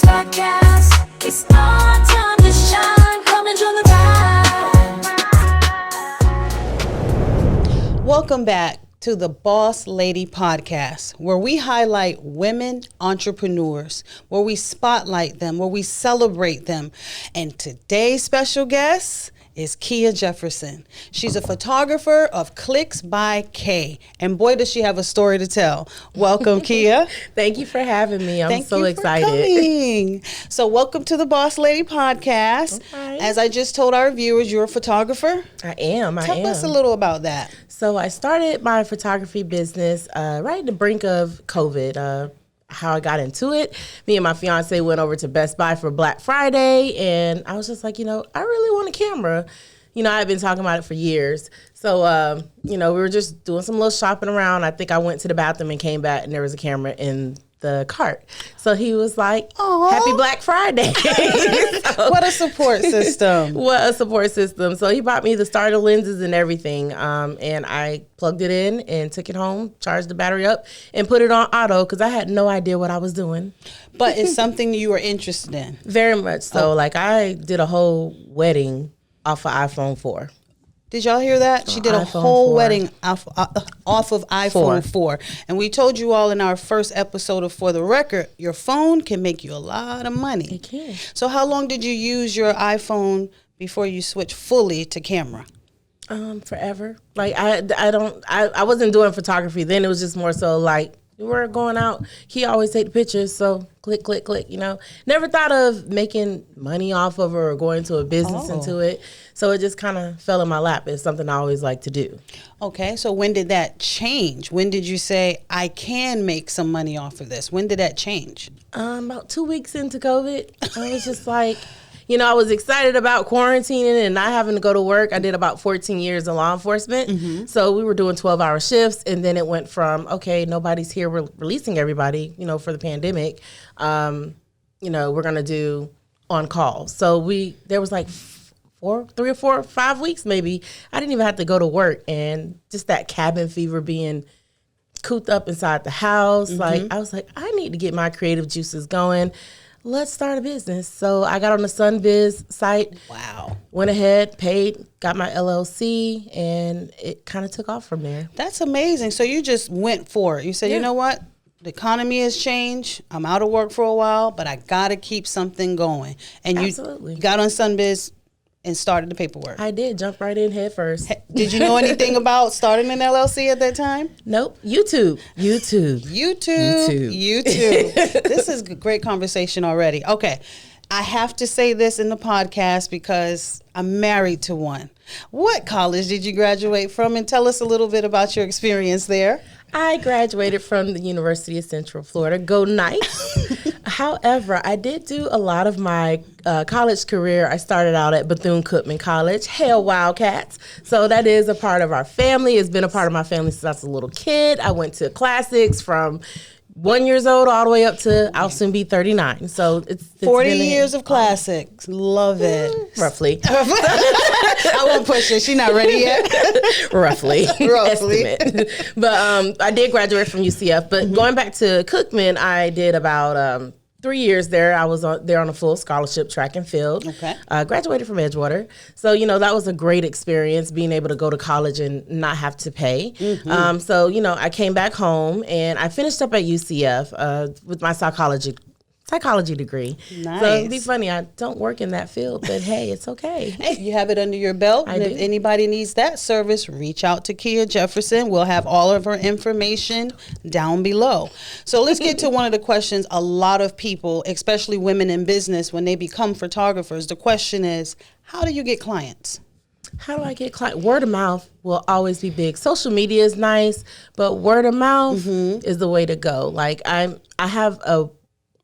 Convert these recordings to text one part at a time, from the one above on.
podcast. It's our time to shine. Come enjoy the ride. Welcome back to the Boss Lady Podcast, where we highlight women entrepreneurs, where we spotlight them, where we celebrate them. And today's special guest is Kea Jefferson. She's a photographer of Klicks by Kea. And boy, does she have a story to tell. Welcome, Kea. Thank you for having me. I'm Thank so you excited. For coming. So welcome to the Boss Lady Podcast. Okay. As I just told our viewers, you're a photographer. I am. Tell us a little about that. So I started my photography business right at the brink of COVID. How I got into it, me and my fiance went over to Best Buy for Black Friday, and I was just like, I really want a camera. I've been talking about it for years. So, we were just doing some little shopping around. I think I went to the bathroom and came back, and there was a camera in the cart. So he was like, "Aw. Happy Black Friday." What a support system. What a support system. So he bought me the starter lenses and everything. And I plugged it in and took it home, charged the battery up, and put it on auto because I had no idea what I was doing. But it's something you were interested in. Very much so. Like I did a whole wedding off of iPhone 4. Did y'all hear that? She did a iPhone whole 4. wedding off of iPhone 4. And we told you all in our first episode of For the Record, your phone can make you a lot of money. It can. So how long did you use your iPhone before you switched fully to camera? Forever. Like I wasn't doing photography then. It was just more so like we were going out. He always take the pictures, so click, click, click. Never thought of making money off of it or going to a business into it. So it just kind of fell in my lap. It's something I always like to do. Okay, so when did that change? When did you say I can make some money off of this? When did that change? About 2 weeks into COVID, I was just like. I was excited about quarantining and not having to go to work. I did about 14 years in law enforcement. Mm-hmm. So we were doing 12-hour shifts, and then it went from, okay, nobody's here, we're releasing everybody, for the pandemic. We're going to do on call. So there was like 3 or 4 or 5 weeks maybe. I didn't even have to go to work, and just that cabin fever being cooped up inside the house. Mm-hmm. Like I was like, I need to get my creative juices going. Let's start a business. So I got on the SunBiz site. Wow. Went ahead, paid, got my LLC, and it kind of took off from there. That's amazing. So you just went for it. You said, You know what? The economy has changed. I'm out of work for a while, but I got to keep something going. And Absolutely. You got on SunBiz and started the paperwork. I did. Jump right in head first. Did you know anything about starting an LLC at that time? Nope. YouTube. This is a great conversation already. Okay. I have to say this in the podcast because I'm married to one. What college did you graduate from? And tell us a little bit about your experience there. I graduated from the University of Central Florida. Go Knights. However, I did do a lot of my college career. I started out at Bethune-Cookman College, Hale Wildcats. So that is a part of our family. It's been a part of my family since I was a little kid. I went to classics from 1 year old all the way up to I'll soon be 39. So it's 40 years of classics. Love it. Roughly. I won't push it. She's not ready yet. Roughly. Estimate. But I did graduate from UCF. But going back to Cookman, I did about 3 years there. I was there on a full scholarship, track and field. Okay. Graduated from Edgewater. So, that was a great experience, being able to go to college and not have to pay. Mm-hmm. So, I came back home and I finished up at UCF with my psychology degree. Nice. So it'd be funny. I don't work in that field, but hey, it's okay. Hey, you have it under your belt. I And do. if anybody needs that service, reach out to Kea Jefferson. We'll have all of her information down below. So let's get to one of the questions a lot of people, especially women in business, when they become photographers, the question is, how do you get clients? How do I get clients? Word of mouth will always be big. Social media is nice, but word of mouth is the way to go. Like I have a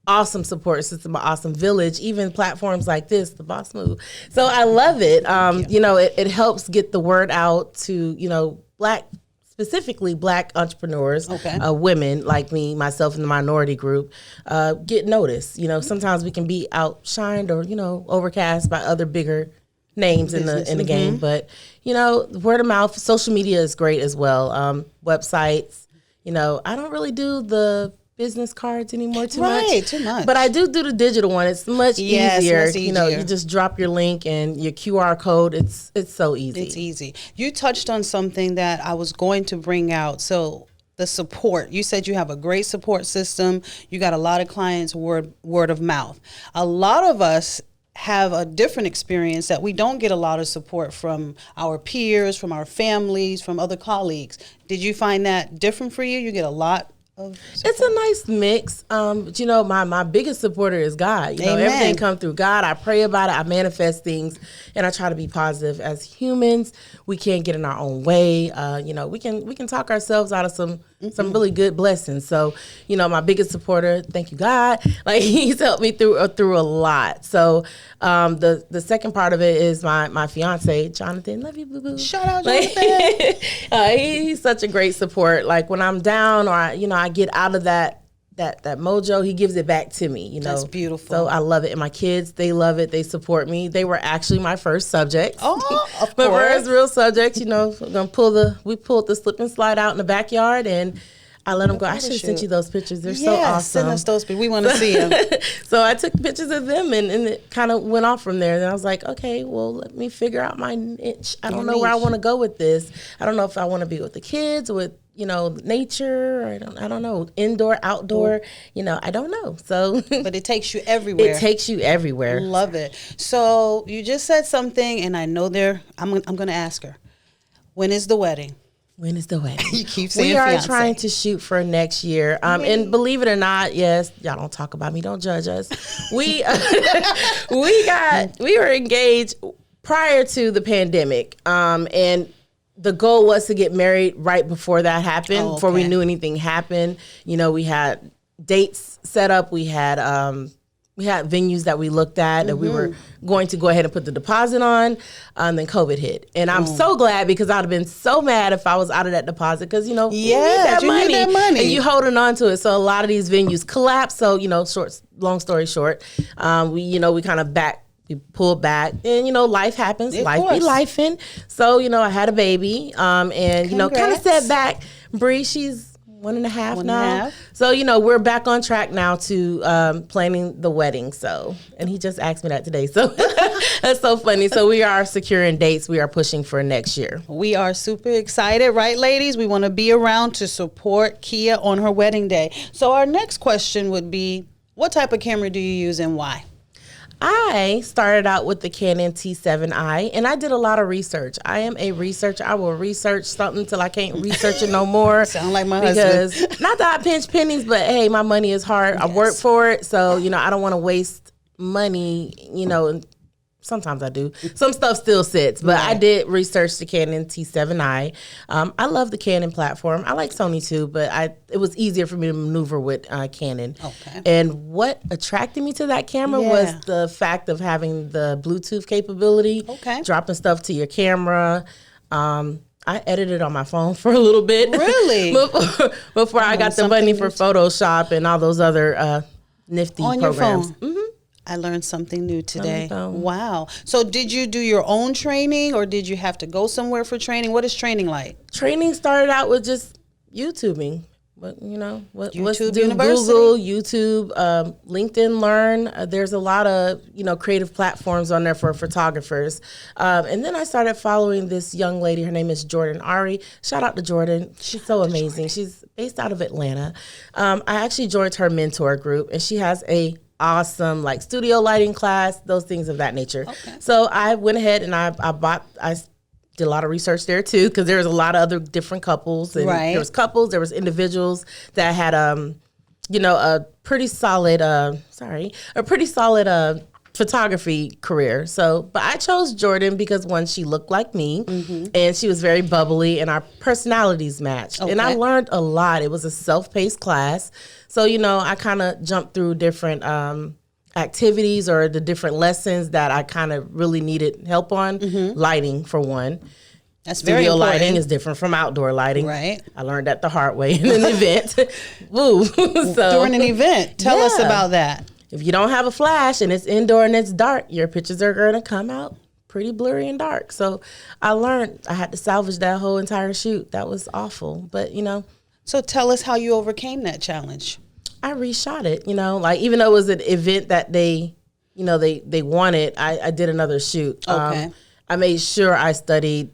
awesome support system, an awesome village, even platforms like this, the Boss Move. So I love it. It helps get the word out to, specifically Black entrepreneurs, women like me, myself in the minority group, get noticed. Sometimes we can be outshined or, overcast by other bigger names in the game. But, word of mouth, social media is great as well. Websites, I don't really do the business cards anymore too Right, too much. But I do the digital one. It's much Yes, easier. much You know, easier. you just drop your link and your QR code. It's so easy. It's easy. You touched on something that I was going to bring out. So the support. You said you have a great support system. You got a lot of clients word of mouth. A lot of us have a different experience that we don't get a lot of support from our peers, from our families, from other colleagues. Did you find that different for you? You get a lot of support? It's a nice mix. But you know, my biggest supporter is God. You know, Amen. everything comes through God. I pray about it. I manifest things, and I try to be positive. As humans, we can't get in our own way. You know, we can talk ourselves out of some really good blessings. So, you know, my biggest supporter, thank you God. Like he's helped me through a lot. So, the second part of it is my fiance, Jonathan. Love you, boo boo. Shout out, Jonathan. He's such a great support. Like when I'm down or I get out of that mojo, he gives it back to me, you know. That's beautiful. So I love it. And my kids, they love it. They support me. They were actually my first subject. Oh, of My course. first real subject, you know. We pulled the slip and slide out in the backyard, and I let them go. I should have sent you those pictures. They're so awesome. Send us those pictures. We want to see them. So I took pictures of them, and it kind of went off from there. Then I was like, okay, well, let me figure out my niche. I don't know where I want to go with this. I don't know if I want to be with the kids, with nature, or I don't know, indoor, outdoor. You know, I don't know. So, But it takes you everywhere. It takes you everywhere. Love it. So you just said something, and I know I'm going to ask her. When is the wedding? When is the wedding? You keep saying we are fiance. trying to shoot for next year. And believe it or not, yes, y'all don't talk about me, don't judge us. We we were engaged prior to the pandemic. And the goal was to get married right before that happened, before we knew anything happened. You know, we had dates set up. We had venues that we looked at that we were going to go ahead and put the deposit on, and then COVID hit. And I'm so glad, because I'd have been so mad if I was out of that deposit, because, you know, you need that money. And you holding on to it. So a lot of these venues collapsed. So, you know, long story short, we kind of pulled back, and, you know, life happens. Life be lifing. So, you know, I had a baby, and, you know, kind of set back. Bree, she's 1.5 now. So, you know, we're back on track now to planning the wedding. So, and he just asked me that today. So that's so funny. So we are securing dates. We are pushing for next year. We are super excited, right, ladies? We want to be around to support Kea on her wedding day. So our next question would be, what type of camera do you use and why? I started out with the Canon T7i, and I did a lot of research. I am a researcher. I will research something till I can't research it no more. Sound like my husband. Because not that I pinch pennies, but hey, my money is hard. I work for it, so, you know, I don't want to waste money, you know, and sometimes I do. Some stuff still sits, but I did research the Canon T7i. I love the Canon platform. I like Sony too, but it was easier for me to maneuver with Canon. Okay. And what attracted me to that camera was the fact of having the Bluetooth capability, dropping stuff to your camera. I edited on my phone for a little bit. Really? before I got the money for Photoshop and all those other nifty programs. Your phone? Mm-hmm. I learned something new today. Wow. So did you do your own training, or did you have to go somewhere for training? What is training like? Training started out with just YouTubing. But, you know, what's University? Google, YouTube, LinkedIn Learn. There's a lot of, you know, creative platforms on there for photographers. And then I started following this young lady. Her name is Jordan Ari. Shout out to Jordan. She's so amazing. She's based out of Atlanta. I actually joined her mentor group, and she has a awesome like studio lighting class, those things of that nature. So I went ahead and I did a lot of research there too, because there's a lot of other different couples, and there was couples, there was individuals that had you know, a pretty solid photography career. So, but I chose Jordan because, one, she looked like me, and she was very bubbly, and our personalities matched. And I learned a lot. It was a self-paced class. So, you know, I kind of jumped through different activities or the different lessons that I kind of really needed help on. Lighting, for one. That's very Studio important. lighting is different from outdoor lighting. Right. I learned that the hard way in an event. Woo. So, during an event. Tell us about that. If you don't have a flash and it's indoor and it's dark, your pictures are going to come out pretty blurry and dark. So I learned I had to salvage that whole entire shoot. That was awful. But, you know. So tell us how you overcame that challenge. I reshot it, like even though it was an event that they wanted, I did another shoot. Okay. I made sure I studied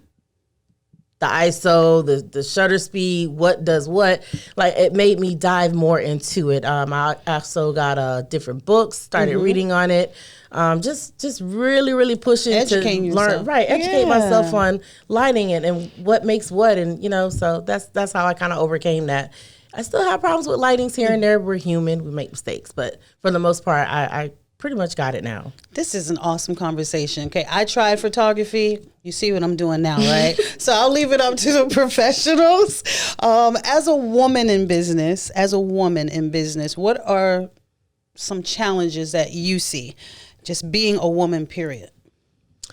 the ISO, the shutter speed, what does what. Like, it made me dive more into it. I also got different books, started reading on it. Just really, really pushing Educating to yourself. learn, educate Yeah. myself on lighting it and what makes what, and so that's how I kind of overcame that. I still have problems with lightings here and there. We're human, we make mistakes, but for the most part, I pretty much got it now. This is an awesome conversation. Okay, I tried photography. You see what I'm doing now, right? So I'll leave it up to the professionals. As a woman in business, what are some challenges that you see? Just being a woman, period.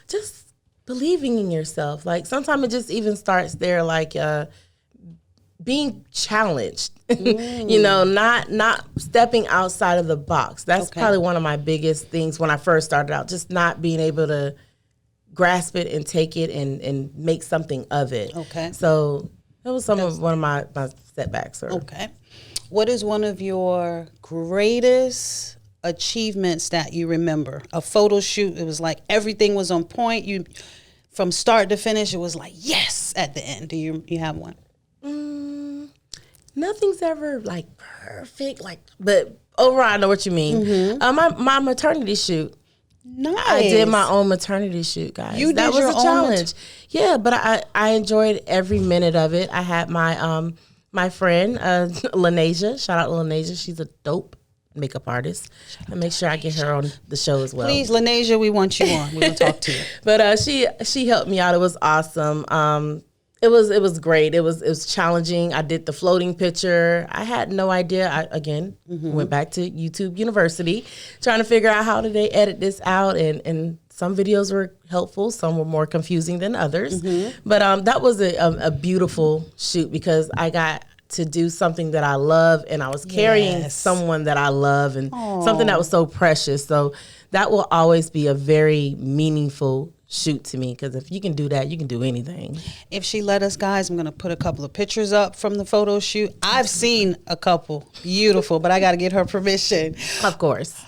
Just believing in yourself. Like, sometimes it just even starts there, like being challenged. Not stepping outside of the box. That's probably one of my biggest things when I first started out, just not being able to grasp it and take it and make something of it. Okay. So that was one of my setbacks. Okay. What is one of your greatest achievements that you remember? A photo shoot, it was like everything was on point. You, from start to finish, it was like, yes, at the end. Do you have one? Nothing's ever like perfect, but overall, I know what you mean. My maternity shoot. Nice. I did my own maternity shoot, guys. That was a challenge. Yeah, but I enjoyed every minute of it. I had my friend Lanesia. Shout out to Lanesia. She's a dope makeup artist. I make sure I get her on the show as well. Please, Lanesia, we want you on. We want to talk to you. But she helped me out. It was awesome. It was great. It was challenging. I did the floating picture. I had no idea. I went back to YouTube University, trying to figure out how did they edit this out. And some videos were helpful. Some were more confusing than others. But that was a beautiful shoot because I got to do something that I love, and I was carrying someone that I love, and something that was so precious. So that will always be a very meaningful shoot to me, because if you can do that, you can do anything. If she let us, guys, I'm going to put a couple of pictures up from the photo shoot. I've seen a couple. Beautiful, but I got to get her permission. Of course.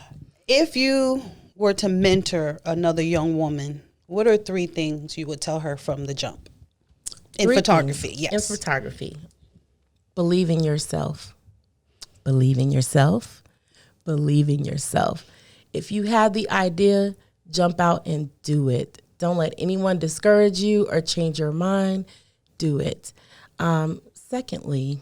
If you were to mentor another young woman, what are 3 things you would tell her from the jump? In photography, yes. In photography. Believe in yourself. Believe in yourself. Believe in yourself. If you have the idea, jump out and do it. Don't let anyone discourage you or change your mind. Do it. Secondly,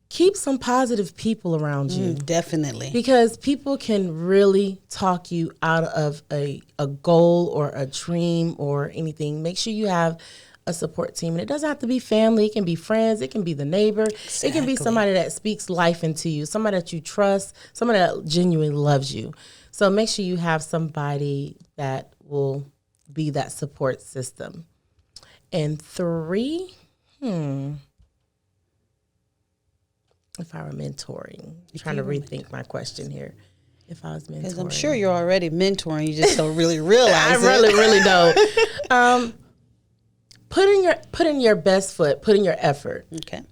keep some positive people around you. Definitely. Because people can really talk you out of a goal or a dream or anything. Make sure you have a support team. And it doesn't have to be family. It can be friends. It can be the neighbor. Exactly. It can be somebody that speaks life into you, somebody that you trust, somebody that genuinely loves you. So make sure you have somebody that will be that support system. And 3, if I were mentoring, I'm trying to rethink my question here. If I was mentoring. Because I'm sure you're already mentoring, you just don't really realize I really don't. Put in your best foot, put in your effort. Okay.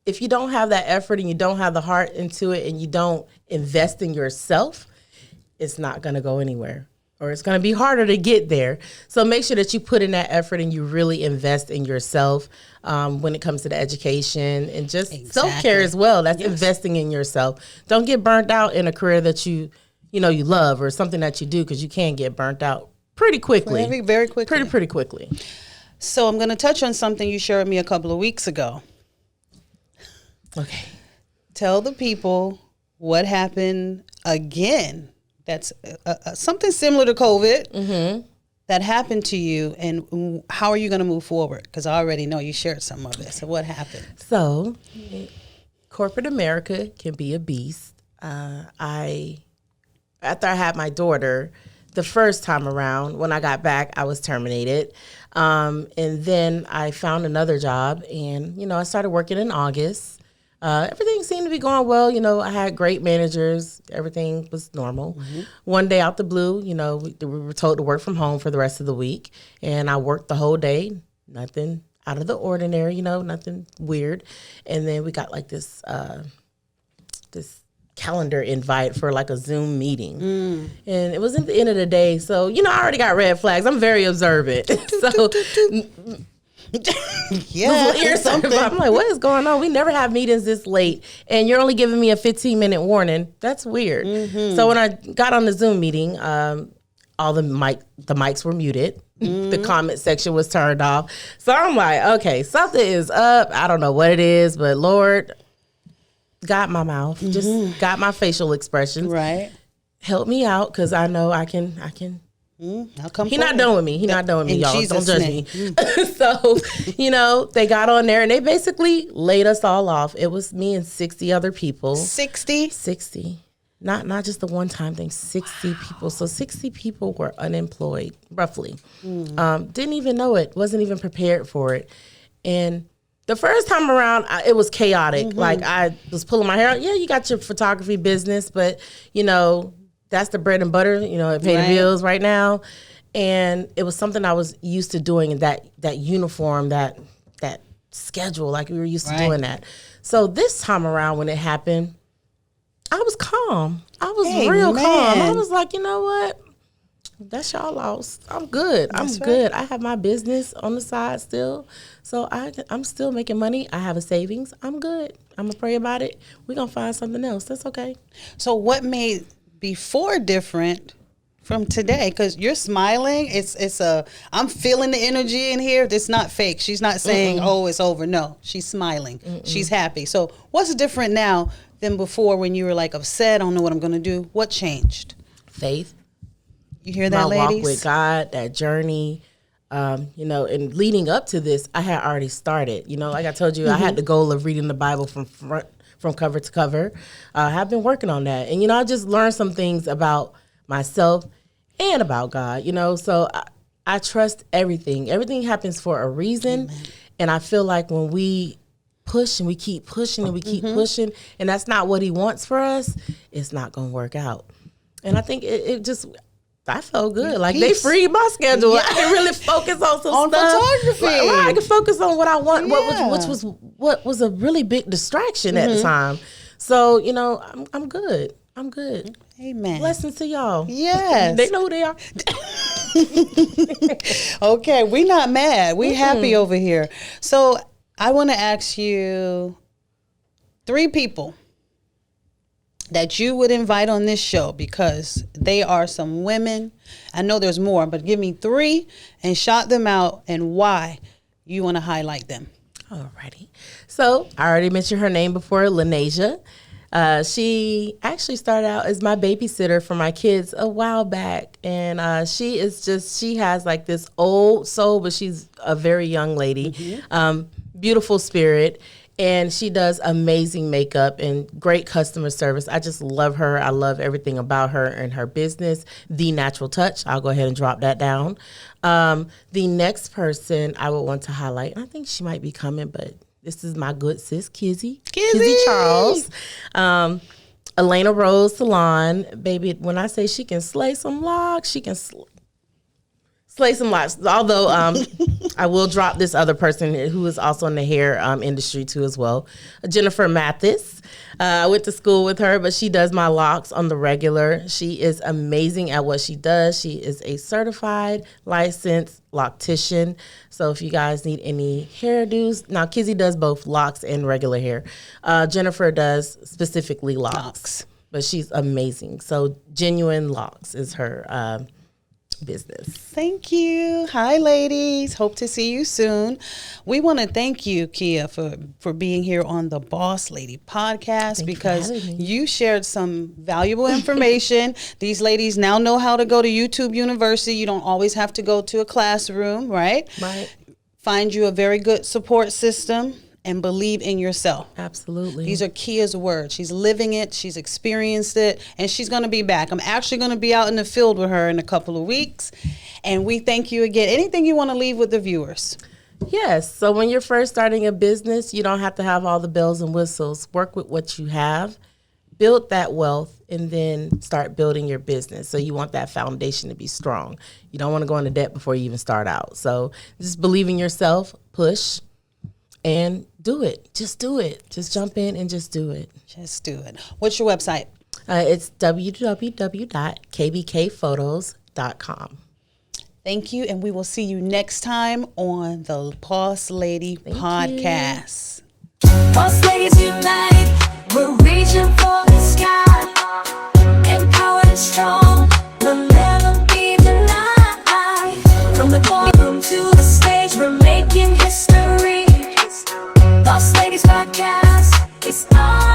If you don't have that effort and you don't have the heart into it and you don't invest in yourself, it's not going to go anywhere, or it's going to be harder to get there. So make sure that you put in that effort and you really invest in yourself when it comes to the education and just self-care as well. That's investing in yourself. Don't get burnt out in a career that you love, or something that you do, because you can get burnt out pretty quickly. Very quickly. Pretty quickly. So I'm going to touch on something you shared with me a couple of weeks ago. Okay. Tell the people what happened again. That's something similar to COVID that happened to you, and how are you going to move forward? Because I already know you shared some of it. So what happened? So corporate America can be a beast. After I had my daughter, the first time around, when I got back, I was terminated. And then I found another job, and, I started working in August. Everything seemed to be going well. I had great managers. Everything was normal. One day out the blue, we were told to work from home for the rest of the week. And I worked the whole day. Nothing out of the ordinary, nothing weird. And then we got like this calendar invite for like a Zoom meeting. And it was at the end of the day. So, I already got red flags. I'm very observant. So Yeah, I'm like, what is going on? We never have meetings this late, and you're only giving me a 15-minute warning. That's weird. So when I got on the Zoom meeting, all the mics were muted. The comment section was turned off. So I'm like, okay, something is up. I don't know what it is, but Lord, got my mouth, just got my facial expressions. Right. Help me out, because I know I can. I'll come He's not done with me. He's not done with me, In y'all. Jesus' Don't judge name. me. So, they got on there and they basically laid us all off. It was me and 60 other people. 60? 60. Not just the one-time thing, 60 people. So 60 people were unemployed, roughly. Didn't even know it. Wasn't even prepared for it. And the first time around, it was chaotic. Like, I was pulling my hair out. Yeah, you got your photography business, but, that's the bread and butter, it paid the bills right now. And it was something I was used to doing, in that uniform, that schedule, like we were used to doing that. So this time around when it happened, I was calm. I was real calm. I was like, you know what? That's y'all lost. I'm good. I'm good. I have my business on the side still. So I'm still making money. I have a savings. I'm good. I'm going to pray about it. We're going to find something else. That's okay. So what made before different from today? Because you're smiling. I'm feeling the energy in here. It's not fake. She's not saying, oh, it's over. No, she's smiling. She's happy. So what's different now than before, when you were like upset, I don't know what I'm going to do? What changed? Faith. You hear that, my ladies? walk with God, that journey, and leading up to this, I had already started. Like I told you, I had the goal of reading the Bible from cover to cover. I have been working on that. And, I just learned some things about myself and about God, So I trust everything. Everything happens for a reason. Amen. And I feel like when we push and we keep pushing and we keep pushing, and that's not what he wants for us, it's not going to work out. And I think it just... I felt good. Like, they freed my schedule. Yeah. I can really focus on some stuff. Photography. Right, I can focus on what I want, what was a really big distraction at the time. So, I'm good. I'm good. Amen. Blessings to y'all. Yes. They know who they are. Okay, we not mad. We happy over here. So I want to ask you 3 people that you would invite on this show, because they are some women. I know there's more, but give me 3 and shout them out and why you want to highlight them. Alrighty. So I already mentioned her name before, Lanasia. She actually started out as my babysitter for my kids a while back. And she has like this old soul, but she's a very young lady. Beautiful spirit. And she does amazing makeup and great customer service. I just love her. I love everything about her and her business. The Natural Touch. I'll go ahead and drop that down. The next person I would want to highlight, and I think she might be coming, but this is my good sis, Kizzy Charles. Elena Rose Salon. Baby, when I say she can slay some logs, she can slay some lots. Although I will drop this other person who is also in the hair industry too as well. Jennifer Mathis. I went to school with her, but she does my locks on the regular. She is amazing at what she does. She is a certified, licensed loctician. So if you guys need any hairdos, now Kizzy does both locks and regular hair. Jennifer does specifically locks. But she's amazing. So Genuine Locks is her business. Thank you. Hi, ladies. Hope to see you soon. We want to thank you, Kea, for being here on the Boss Lady podcast, because you shared some valuable information. These ladies now know how to go to YouTube University. You don't always have to go to a classroom, right? Right. Find you a very good support system and believe in yourself. Absolutely. These are Kea's words. She's living it. She's experienced it. And she's going to be back. I'm actually going to be out in the field with her in a couple of weeks. And we thank you again. Anything you want to leave with the viewers? Yes. So when you're first starting a business, you don't have to have all the bells and whistles. Work with what you have. build that wealth and then start building your business. So you want that foundation to be strong. You don't want to go into debt before you even start out. So just believe in yourself, push, and do it. Just do it. Just jump in and just do it. Just do it. What's your website? It's www.kbkphotos.com. Thank you, and we will see you next time on the Boss Lady Podcast. Boss ladies unite, we're reaching for the sky. Empowered and strong, we'll never be denied. From the boardroom to the stage, we're making history. Boss Ladies Podcast, it's on.